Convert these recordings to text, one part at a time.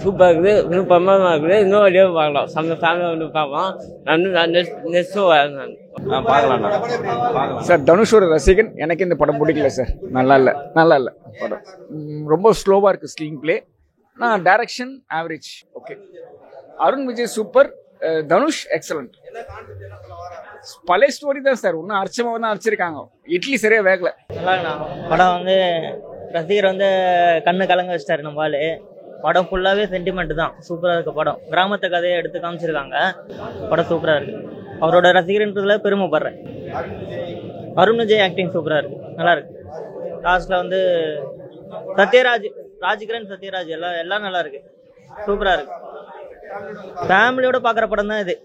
சூப்பராக இருக்குது, இன்னும் பிரமாதமாக இருக்குது. இன்னும் வெளியே பார்க்கலாம். ஃபேமிலியாக வந்து பார்க்கலாம். நான் நெக்ஸ்ட் ஷோ பார்க்கலாம் சார். தனுஷோட ரசிகன். எனக்கு இந்த படம் பிடிக்கல சார். நல்லா இல்லை படம். ரொம்ப ஸ்லோவாக இருக்குது ஸ்க்ரீன் பிளே. நான் direction average. Okay. Arun Vijay super, Dhanush excellent. பழைய ஸ்டோரி தான் சார். இன்னும் அர்ச்சமாக தான் அரைச்சிருக்காங்க. இட்லி சரியாக வேகல. நல்லா படம் வந்து ரசிகர் வந்து கண்ணு கலங்க வச்சிட்டாரு நம்ம ஆளு. படம் ஃபுல்லாகவே சென்டிமெண்ட் தான். சூப்பராக இருக்க படம். கிராமத்து கதையை எடுத்து காமிச்சிருக்காங்க. படம் சூப்பராக இருக்கு. அவரோட ரசிகர்ன்றதுல பெருமைப்படுறேன். அருண் விஜய் ஆக்டிங் சூப்பராக இருக்கு, நல்லா இருக்கு. லாஸ்ட்ல வந்து ராஜ்கிரண் சத்யராஜ் எல்லாம் நல்லா இருக்கு, சூப்பராக இருக்கு. ஃபேமிலியோட பார்க்குற படம் தான் இது.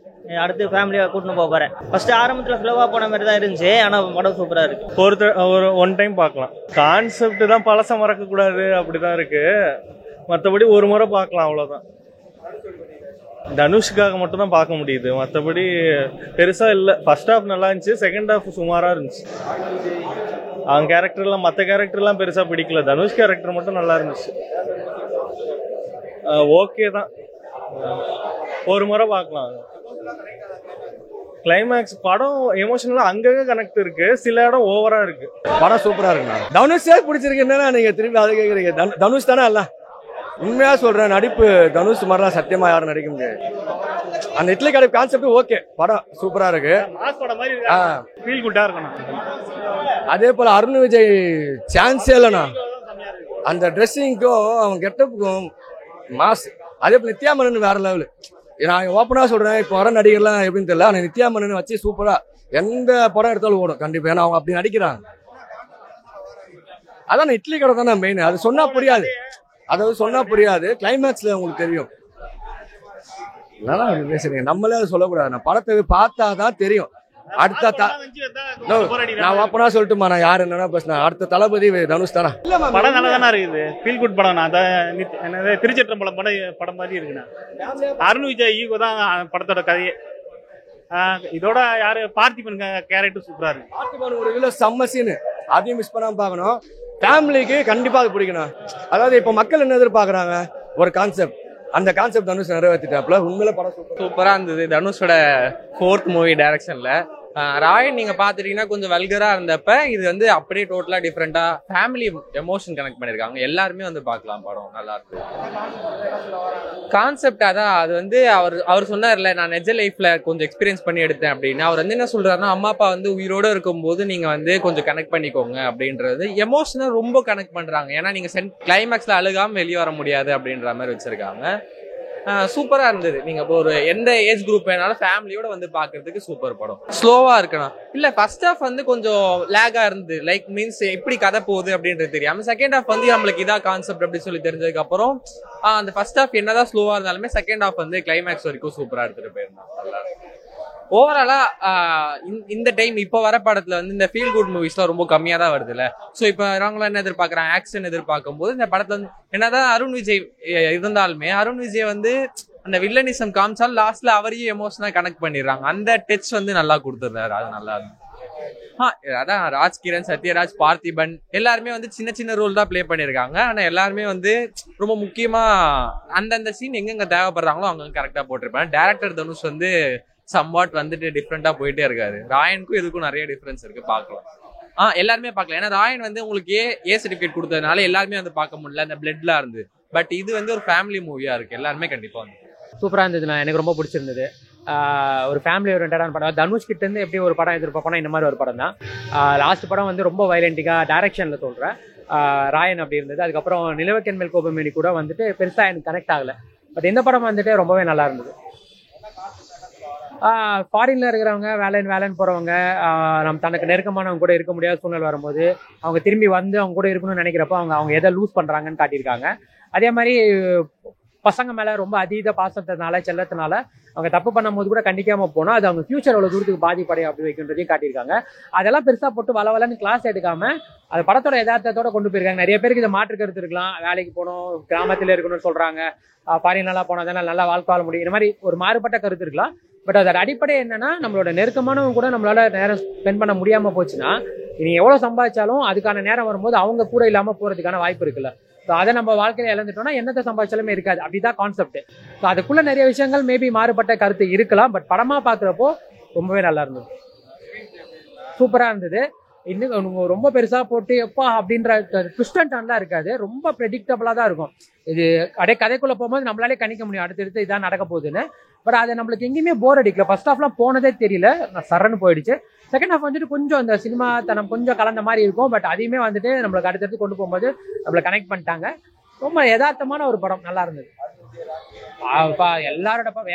அடுத்து ஃபேமிலியை கூட்டின்னு போக போகிறேன். ஃபர்ஸ்ட் ஆரம்பத்தில் ஸ்லோவாக போன மாதிரி தான் இருந்துச்சு, ஆனால் படம் சூப்பராக இருக்கு. ஒரு ஒன் டைம் பார்க்கலாம். கான்செப்ட் தான் பழசம் மறக்கக்கூடாது, அப்படிதான் இருக்கு. மற்றபடி ஒரு முறை பார்க்கலாம், அவ்வளோதான். தனுஷ்காக மட்டும் தான் பார்க்க முடியுது, மற்றபடி பெருசாக இல்லை. ஃபர்ஸ்ட் ஹாஃப் நல்லா இருந்துச்சு, செகண்ட் ஹாஃப் சுமாராக இருந்துச்சு. அவங்க கேரக்டர்லாம் மற்ற கேரக்டர்லாம் பெருசாக பிடிக்கல. தனுஷ் கேரக்டர் மட்டும் நல்லா இருந்துச்சு. ஓகே தான், ஒரு முறை பார்க்கலாம். கிளைமேக்ஸ் படம் எமோஷனலா அங்கங்க கனெக்ட் இருக்கு, சில இடம் ஓவரா இருக்கு. படம் சூப்பரா இருக்குண்ணா. தனுஷே பிடிச்சிருக்கு. என்னன்னா நீங்க திரும்பி அதை கேட்குறீங்க. தனுஷ் தானே எல்லாம். உண்மையா சொல்றேன், நடிப்பு தனுஷ் மாதிரிலாம் சத்தியமா யாரும் நடிக்க முடியாது. அந்த இட்லி கடை கான்செப்ட் ஓகே. படம் சூப்பரா இருக்கு, ஃபீல் குட்டா இருக்கணும். அதே போல அருண் விஜய் சான்ஸே இல்லைண்ணா. அந்த ட்ரெஸ்ஸிங்க்கும் அவன் கெட்டப்புக்கும் மாஸ். அதே போல நித்யாமனன் வேற லெவலு. நான் ஓப்பனா சொல்றேன், இப்போ வர நடிகர்லாம் எப்படின்னு தெரியல, ஆனால் நித்யாமனன் வச்சு சூப்பரா எந்த படம் எடுத்தாலும் ஓடும் கண்டிப்பா. ஏன்னா அவங்க அப்படி நடிக்கிறாங்க. அதான் இட்லி கடை தானே மெயின். அது சொன்னா புரியாது, கிளைமேக்ஸ்ல உங்களுக்கு தெரியும். பேசுறீங்க, நம்மளே அதை சொல்லக்கூடாது. நான் படத்தை பார்த்தாதான் தெரியும். அடுத்த நான் ஓப்பனா சொல்லட்டுமா, நான் யாரு என்னன்னா பேசினேன். அடுத்த தளபதி தனுஷ் தானே. படம் நல்லா தானே இருக்குது, ஃபீல் குட் படம். என்னது திருச்சிற்றம்பலம் படம் மாதிரி இருக்குண்ணா. அருண் விஜய் ஈகோ தான் படத்தோட கதையே. இதோட யாரு பார்த்திபன் கேரக்டர் சூப்பரா இருக்கு. பார்த்திபன் ஒரு இதுல செம்ம சீனு, அதையும் மிஸ் பண்ணாம பார்க்கணும். ஃபேமிலிக்கு கண்டிப்பா அது பிடிக்கணும். அதாவது இப்ப மக்கள் என்ன எதிர்பார்க்கறாங்க, ஒரு கான்செப்ட். அந்த கான்செப்ட் தனுஷ் நிறைவேற்றிட்டாப்ல. உண்மையில படம் சூப்பரா இருந்தது. தனுஷோட 4th மூவி டைரக்ஷன்ல. ராயன் நீங்க பாத்துட்டீங்கன்னா கொஞ்சம் வல்கரா இருந்தப்ப இது வந்து அப்படியே டோட்டலா டிஃப்ரெண்டா ஃபேமிலி எமோஷன் கனெக்ட் பண்ணிருக்காங்க. எல்லாருமே வந்து பார்க்கலாம், படம் நல்லா இருக்கு. கான்செப்ட் அதான், அது வந்து அவர் சொன்னார்ல, நான் நெஜ லைஃப்ல கொஞ்சம் எக்ஸ்பீரியன்ஸ் பண்ணி எடுத்தேன் அப்படின்னு. அவர் வந்து என்ன சொல்றாருன்னா, அம்மா அப்பா வந்து உயிரோட இருக்கும்போது நீங்க வந்து கொஞ்சம் கனெக்ட் பண்ணிக்கோங்க அப்படின்றது. எமோஷனா ரொம்ப கனெக்ட் பண்றாங்க. ஏன்னா நீங்க கிளைமேக்ஸ்ல அழுகாம வெளியே வர முடியாது அப்படின்ற மாதிரி வச்சிருக்காங்க. சூப்பரா இருந்தது. நீங்க இப்போ ஒரு எந்த ஏஜ் குரூப் வேணாலும் ஃபேமிலியோட வந்து பாக்குறதுக்கு சூப்பர் படம். ஸ்லோவா இருக்கணும் இல்ல. ஃபர்ஸ்ட் ஹாஃப் வந்து கொஞ்சம் லேகா இருந்து, லைக் மீன்ஸ் எப்படி கதை போகுது அப்படின்றது தெரியாம. செகண்ட் ஹாஃப் வந்து நம்மளுக்கு இதான் கான்செப்ட் அப்படின்னு சொல்லி தெரிஞ்சதுக்கு அப்புறம் அந்த ஃபர்ஸ்ட் ஹாஃப் என்னதான் ஸ்லோவா இருந்தாலுமே செகண்ட் ஹாஃப் வந்து கிளைமேக்ஸ் வரைக்கும் சூப்பரா எடுத்துட்டு போயிருந்தோம். நல்லா ஓவராலா இந்த டைம் இப்போ வர படத்துல வந்து இந்த ஃபீல் குட் மூவிஸ்லாம் ரொம்ப கம்மியா தான் வருது இல்ல. ஸோ இப்போ அவங்களாம் என்ன எதிர்பார்க்குறாங்க, ஆக்ஷன் எதிர்பார்க்கும் போது இந்த படத்துல வந்து என்னதான் அருண் விஜய் இருந்தாலுமே அருண் விஜய் வந்து அந்த வில்லனிசம் காமிச்சாலும் லாஸ்ட்ல அவரையும் எமோஷனா கனெக்ட் பண்ணிடுறாங்க. அந்த டச் வந்து நல்லா கொடுத்துருந்தாரு, அது நல்லா இருக்கு. அதான் ராஜ்கிரண் சத்யராஜ் பார்த்திபன் எல்லாருமே வந்து சின்ன சின்ன ரோல் தான் பிளே பண்ணியிருக்காங்க. ஆனா எல்லாருமே வந்து ரொம்ப முக்கியமா அந்தந்த சீன் எங்கெங்க தேவைப்படுறாங்களோ அங்க கரெக்டா போட்டிருப்பாங்க. டேரக்டர் தனுஷ் வந்து சம்வாட் வந்துட்டு டிஃப்ரெண்டா போயிட்டே இருக்காரு. ராயனுக்கும் இதுக்கும் நிறைய டிஃபரன்ஸ் இருக்கு, பார்க்கலாம். எல்லாருமே பார்க்கலாம். ஏன்னா ராயன் வந்து உங்களுக்கு ஏ சர்டிபிகேட் கொடுத்ததுனால எல்லாருமே வந்து பார்க்க முடியல, அந்த பிளட்லாம் இருந்து. பட் இது வந்து ஒரு ஃபேமிலி மூவியா இருக்கு, எல்லாருமே கண்டிப்பா வந்து சூப்பரா இருந்ததுண்ணா. எனக்கு ரொம்ப பிடிச்சிருந்தது. ஒரு ஃபேமிலி ஓரியன்டான படம். தனுஷ் கிட்ட இருந்து எப்படி ஒரு படம் எதிர்பார்ப்போம்னா இந்த மாதிரி ஒரு படம் தான். லாஸ்ட் படம் வந்து ரொம்ப வயலண்டிக்கா டைரக்ஷன்ல சொல்றேன், ராயன் அப்படி இருந்தது. அதுக்கப்புறம் நிலவக்கன் மேல் கோபமேனி கூட வந்துட்டு பெருசா எனக்கு கனெக்ட் ஆகல. பட் இந்த படம் வந்துட்டு ரொம்பவே நல்லா இருந்தது. ஃபாரின்ல இருக்கிறவங்க வேலைன்னு போறவங்க, நம்ம தனக்கு நெருக்கமானவங்க கூட இருக்க முடியாத சூழ்நிலை வரும்போது அவங்க திரும்பி வந்து அவங்க கூட இருக்கணும்னு நினைக்கிறப்போ அவங்க எதை லூஸ் பண்றாங்கன்னு காட்டியிருக்காங்க. அதே மாதிரி பசங்க மேல ரொம்ப அதீத பாசத்தினால செல்லத்தினால அவங்க தப்பு பண்ணும்போது கூட கண்டிக்காம போனா அது அவங்க ஃபியூச்சர் எவ்வளவு தூரத்துக்கு பாதிப்படையும் அப்படி வைக்கின்றதையும் காட்டியிருக்காங்க. அதெல்லாம் பெருசா போட்டு வளவலன்னு கிளாஸ் எடுக்காம அது படத்தோட யதார்த்தத்தோட கொண்டு போயிருக்காங்க. நிறைய பேருக்கு இதை மாற்று கருத்து இருக்கலாம். வேலைக்கு போகணும், கிராமத்துல இருக்கணும்னு சொல்றாங்க, ஃபாரின் நல்லா போனா தானே நல்லா வாழ்க்கை வாழ முடியும், இந்த மாதிரி ஒரு மாறுபட்ட கருத்து இருக்கலாம். பட் அதோட அடிப்படை என்னன்னா, நம்மளோட நெருக்கமானவங்க கூட நம்மளால நேரம் ஸ்பெண்ட் பண்ண முடியாம போச்சுன்னா நீங்க எவ்வளவு சம்பாதிச்சாலும் அதுக்கான நேரம் வரும்போது அவங்க கூட இல்லாம போறதுக்கான வாய்ப்பு இருக்குல்ல. ஸோ அதை நம்ம வாழ்க்கையில இழந்துட்டோம்னா என்னத்தை சம்பாதிச்சாலுமே இருக்காது. அப்படிதான் கான்செப்ட். ஸோ அதுக்குள்ள நிறைய விஷயங்கள் மேபி மாறுபட்ட கருத்து இருக்கலாம். பட் படமா பார்க்குறப்போ ரொம்பவே நல்லா இருந்தது, சூப்பராக இருந்தது. இன்னும் ரொம்ப பெருசாக போட்டு எப்பா அப்படின்ற ட்விஸ்ட் அண்ட் டர்ன்லாம் இருக்காது, ரொம்ப ப்ரெடிக்டபிளாக தான் இருக்கும். இது கதைக்குள்ளே போகும்போது நம்மளாலே கணிக்க முடியும் அடுத்தடுத்து இதான் நடக்க போகுதுன்னு. பட் அதை நம்மளுக்கு எங்கேயுமே போர் அடிக்கல. ஃபர்ஸ்ட் ஹாஃப்லாம் போனதே தெரியல, நான் சரன்னு போயிடுச்சு. செகண்ட் ஹாஃப் வந்துட்டு கொஞ்சம் அந்த சினிமா தனம் கொஞ்சம் கலந்த மாதிரி இருக்கும். பட் அதையுமே வந்துட்டு நம்மளுக்கு அடுத்தடுத்து கொண்டு போகும்போது நம்மளை கனெக்ட் பண்ணிட்டாங்க. ரொம்ப யதார்த்தமான ஒரு படம், நல்லா இருந்தது.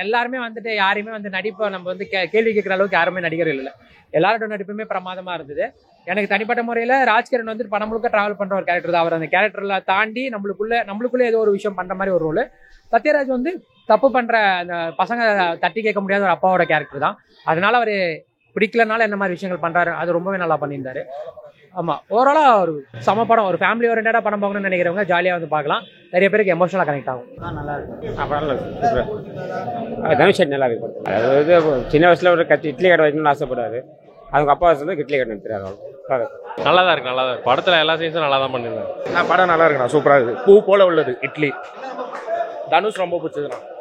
எல்லாருமே வந்துட்டு யாருமே வந்து நடிப்பை நம்ம வந்து கேள்வி கேட்குற அளவுக்கு யாருமே நடிகர்கள் இல்லை. எல்லாரோட நடிப்புமே பிரமாதமா இருந்தது. எனக்கு தனிப்பட்ட முறையில் ராஜ்கிரண் வந்துட்டு படம் முழுக்க டிராவல் பண்ற ஒரு கேரக்டர் தான். அவர் அந்த கேரக்டர்ல தாண்டி நம்மளுக்குள்ள ஏதோ ஒரு விஷயம் பண்ற மாதிரி ஒரு ரோல். சத்யராஜ் வந்து தப்பு பண்ற அந்த பசங்க தட்டி கேட்க முடியாத ஒரு அப்பாவோட கேரக்டர் தான். அதனால அவர் பிடிக்கலனால என்ன மாதிரி விஷயங்கள் பண்றாரு அது ரொம்பவே நல்லா பண்ணியிருந்தாரு. ஆமா, ஓவராலா ஒரு சம படம், ஒரு ஃபேமிலி ஓரியன்டா படம் பார்க்கணும்னு நினைக்கிறவங்க ஜாலியா வந்து பார்க்கலாம். நிறைய பேருக்கு எமோஷனலா கனெக்ட் ஆகும். நல்லா இருக்கு. தனுஷ் நல்லா இருக்கு. அதாவது சின்ன வயசுல ஒரு இட்லி கடை வைக்கணும்னு ஆசைப்படுறாரு. அவங்க அப்பா வந்து இட்லி கடை நிறுத்துறாரு. நல்லா தான் இருக்கு, நல்லா தான் இருக்கு. படத்துல எல்லா சீன்ஸும் நல்லா தான் பண்ணிருந்தாங்க. படம் நல்லா இருக்குண்ணா, சூப்பரா இருக்கு. பூ போல உள்ளது இட்லி. தனுஷ் ரொம்ப பிடிச்சதுண்ணா.